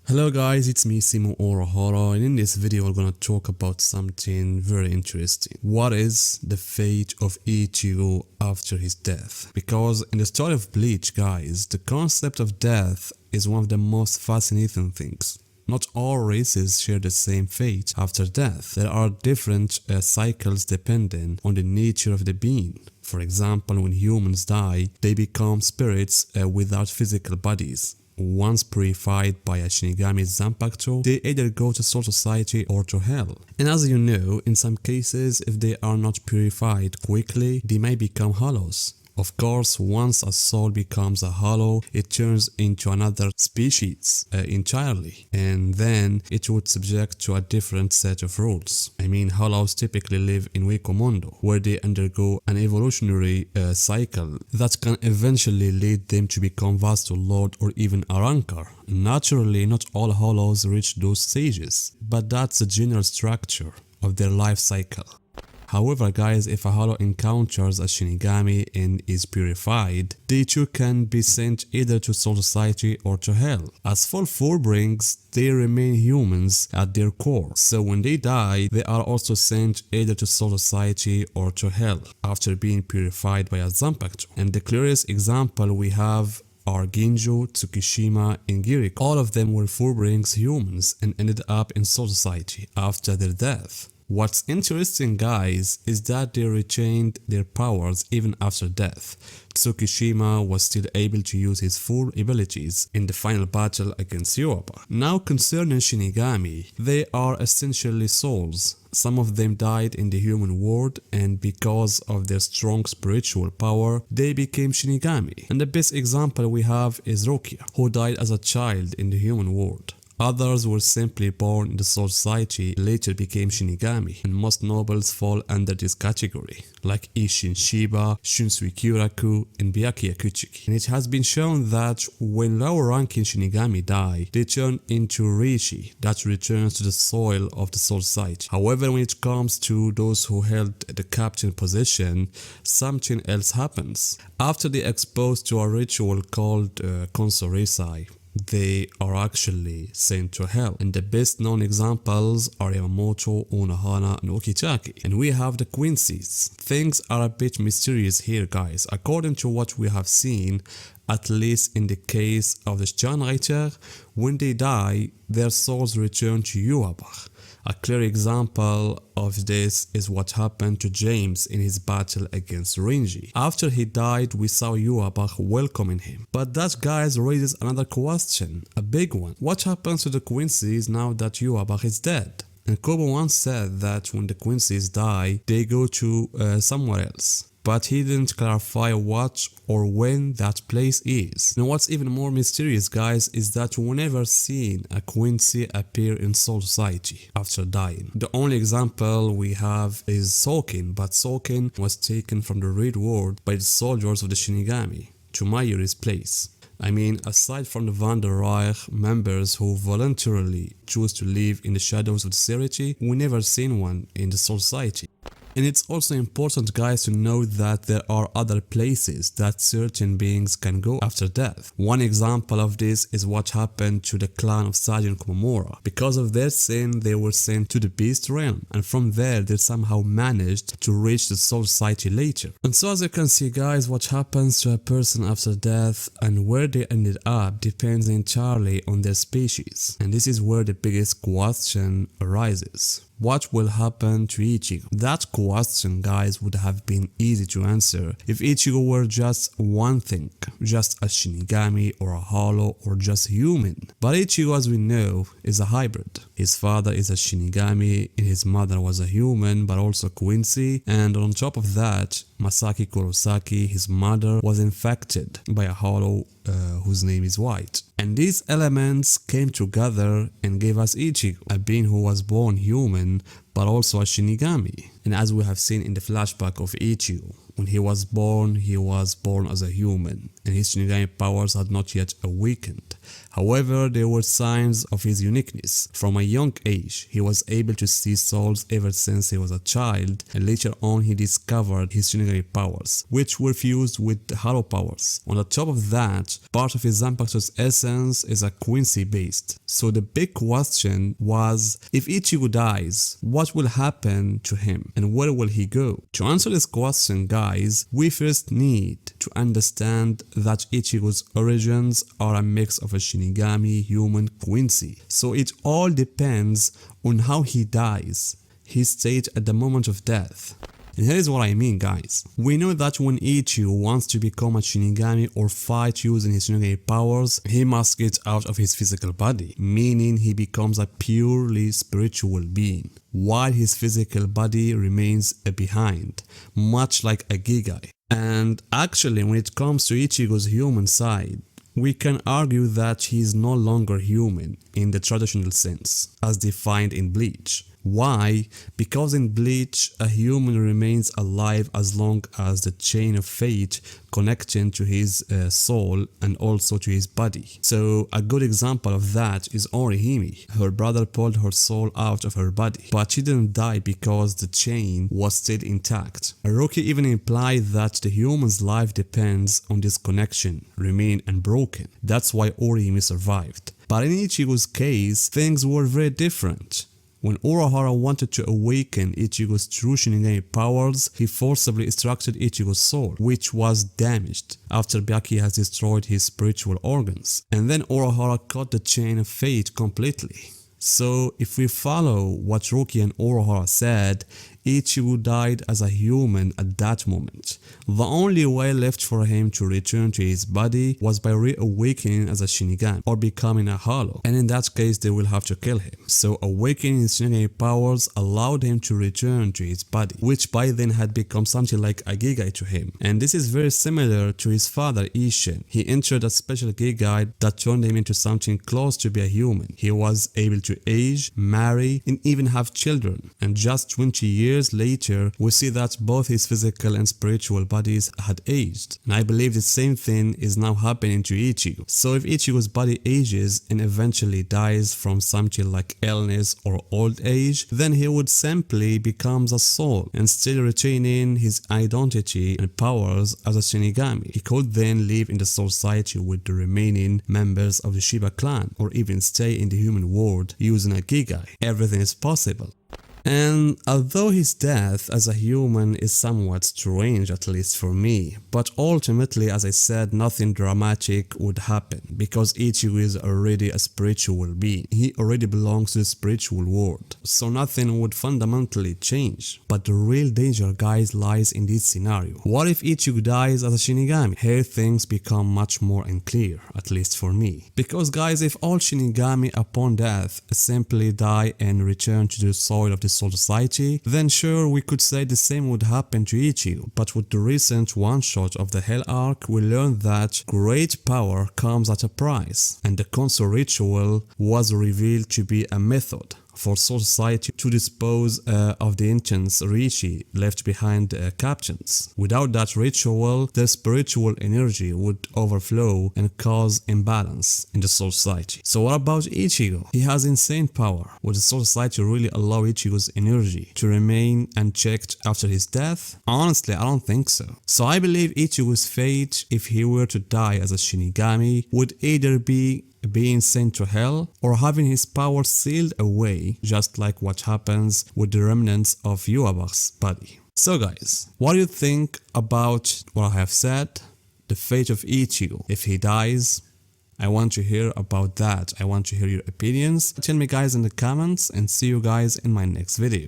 Hello guys, it's me Simo Orahara, and in this video we're gonna talk about something very interesting. What is the fate of Ichigo after his death? Because in the story of Bleach, guys, the concept of death is one of the most fascinating things. Not all races share the same fate after death. There are different cycles depending on the nature of the being. For example, when humans die, they become spirits without physical bodies. Once purified by a Shinigami Zanpakuto, they either go to Soul Society or to Hell. And as you know, in some cases, if they are not purified quickly, they may become hollows. Of course, once a soul becomes a hollow, it turns into another species entirely, and then it would subject to a different set of rules. I mean, hollows typically live in Wikomondo, where they undergo an evolutionary cycle that can eventually lead them to become Vasto Lord or even a Rancor. Naturally, not all hollows reach those stages, but that's the general structure of their life cycle. However, guys, if a hollow encounters a Shinigami and is purified, they too can be sent either to Soul Society or to Hell. As for Fullbrings, they remain humans at their core, so when they die, they are also sent either to Soul Society or to Hell after being purified by a Zanpakuto. And the clearest example we have are Ginjo, Tsukishima, and Giriko. All of them were Fullbrings humans and ended up in Soul Society after their death. What's interesting, guys, is that they retained their powers even after death. Tsukishima was still able to use his full abilities in the final battle against Yuaba. Now concerning Shinigami, they are essentially souls. Some of them died in the human world, and because of their strong spiritual power, they became Shinigami. And the best example we have is Rukia, who died as a child in the human world. Others were simply born in the Soul Society, later became Shinigami, and most nobles fall under this category, like Isshin Shiba, Shunsui Kyuraku, and Byakuya Kuchiki. And it has been shown that when lower ranking Shinigami die, they turn into Rishi that returns to the soil of the Soul Society. However, when it comes to those who held the captain position, something else happens. After they are exposed to a ritual called Konsorisai, they are actually sent to Hell, and the best known examples are Yamamoto, Unohana, and Okitake. And we have the Quincy's. Things are a bit mysterious here, guys. According to what we have seen, at least in the case of the Sternreiter, when they die, their souls return to Yuaba. A clear example of this is what happened to James in his battle against Renji. After he died, we saw Yuaba welcoming him. But that, guys, raises another question, a big one. What happens to the Quincy's now that Yuaba is dead? And Kobo once said that when the Quincy's die, they go to somewhere else. But he didn't clarify what or when that place is. Now what's even more mysterious, guys, is that we never seen a Quincy appear in Soul Society after dying. The only example we have is Soken, but Soken was taken from the Red World by the soldiers of the Shinigami to Mayuri's place. I mean, aside from the Van der Reich members who voluntarily choose to live in the shadows of the Society, we never seen one in the Soul Society. And it's also important, guys, to note that there are other places that certain beings can go after death. One example of this is what happened to the clan of Sajin Komamura. Because of their sin, they were sent to the Beast Realm, and from there they somehow managed to reach the Soul Society later. And so as you can see, guys, what happens to a person after death and where they ended up depends entirely on their species. And this is where the biggest question arises. What will happen to Ichigo? That question, guys, would have been easy to answer if Ichigo were just one thing, just a Shinigami or a hollow or just human. But Ichigo, as we know, is a hybrid. His father is a Shinigami and his mother was a human, but also Quincy, and on top of that, Masaki Kurosaki, his mother, was infected by a hollow whose name is White. And these elements came together and gave us Ichigo, a being who was born human but also a Shinigami. And as we have seen in the flashback of Ichigo, when he was born as a human, and his Shinigami powers had not yet awakened. However, there were signs of his uniqueness. From a young age, he was able to see souls ever since he was a child, and later on he discovered his Shinigami powers, which were fused with the Halo powers. On the top of that, part of his Zanpakuto's essence is a Quincy based. So the big question was, if Ichigo dies, what will happen to him and where will he go? To answer this question, guys, we first need to understand that Ichigo's origins are a mix of a Shinigami, human, Quincy. So it all depends on how he dies, his state at the moment of death. And here is what I mean, guys. We know that when Ichigo wants to become a Shinigami or fight using his Shinigami powers, he must get out of his physical body, meaning he becomes a purely spiritual being, while his physical body remains behind, much like a Gigai. And actually, when it comes to Ichigo's human side, we can argue that he is no longer human in the traditional sense, as defined in Bleach. Why? Because in Bleach, a human remains alive as long as the chain of fate connecting to his soul and also to his body. So a good example of that is Orihime. Her brother pulled her soul out of her body, but she didn't die because the chain was still intact. Aruki even implied that the human's life depends on this connection remaining unbroken. That's why Orihime survived. But in Ichigo's case, things were very different. When Urahara wanted to awaken Ichigo's true Shinigami powers, he forcibly extracted Ichigo's soul, which was damaged after Byakuya has destroyed his spiritual organs. And then Urahara cut the chain of fate completely. So if we follow what Ruki and Urahara said, Ichigo died as a human at that moment. The only way left for him to return to his body was by reawakening as a Shinigami or becoming a Halo, and in that case they will have to kill him. So awakening his Shinigami powers allowed him to return to his body, which by then had become something like a Gigai to him. And this is very similar to his father Isshin. He entered a special Gigai that turned him into something close to be a human. He was able to age, marry, and even have children. And just 20 years later, we see that both his physical and spiritual bodies had aged. And I believe the same thing is now happening to Ichigo. So if Ichigo's body ages and eventually dies from something like illness or old age, then he would simply become a soul and still retaining his identity and powers as a Shinigami. He could then live in the society with the remaining members of the Shiba clan, or even stay in the human world using a Gigai. Everything is possible. And although his death as a human is somewhat strange, at least for me, but ultimately, as I said, nothing dramatic would happen because Ichigo is already a spiritual being. He already belongs to the spiritual world, so nothing would fundamentally change. But the real danger, guys, lies in this scenario. What if Ichigo dies as a Shinigami? Here things become much more unclear, at least for me. Because guys, if all Shinigami upon death simply die and return to the soil of the Soul Society, then sure, we could say the same would happen to Ichigo. But with the recent one-shot of the Hell Arc, we learned that great power comes at a price, and the console ritual was revealed to be a method for Soul Society to dispose of the intense Rishi left behind captains. Without that ritual, the spiritual energy would overflow and cause imbalance in the Soul Society. So what about Ichigo? He has insane power. Would the Soul Society really allow Ichigo's energy to remain unchecked after his death? Honestly, I don't think so. So I believe Ichigo's fate, if he were to die as a Shinigami, would either be being sent to hell or having his power sealed away, just like what happens with the remnants of Yuabach's body. So guys, what do you think about what I have said? The fate of Ichigo if he dies? I want to hear about that. I want to hear your opinions. Tell me guys in the comments, and see you guys in my next video.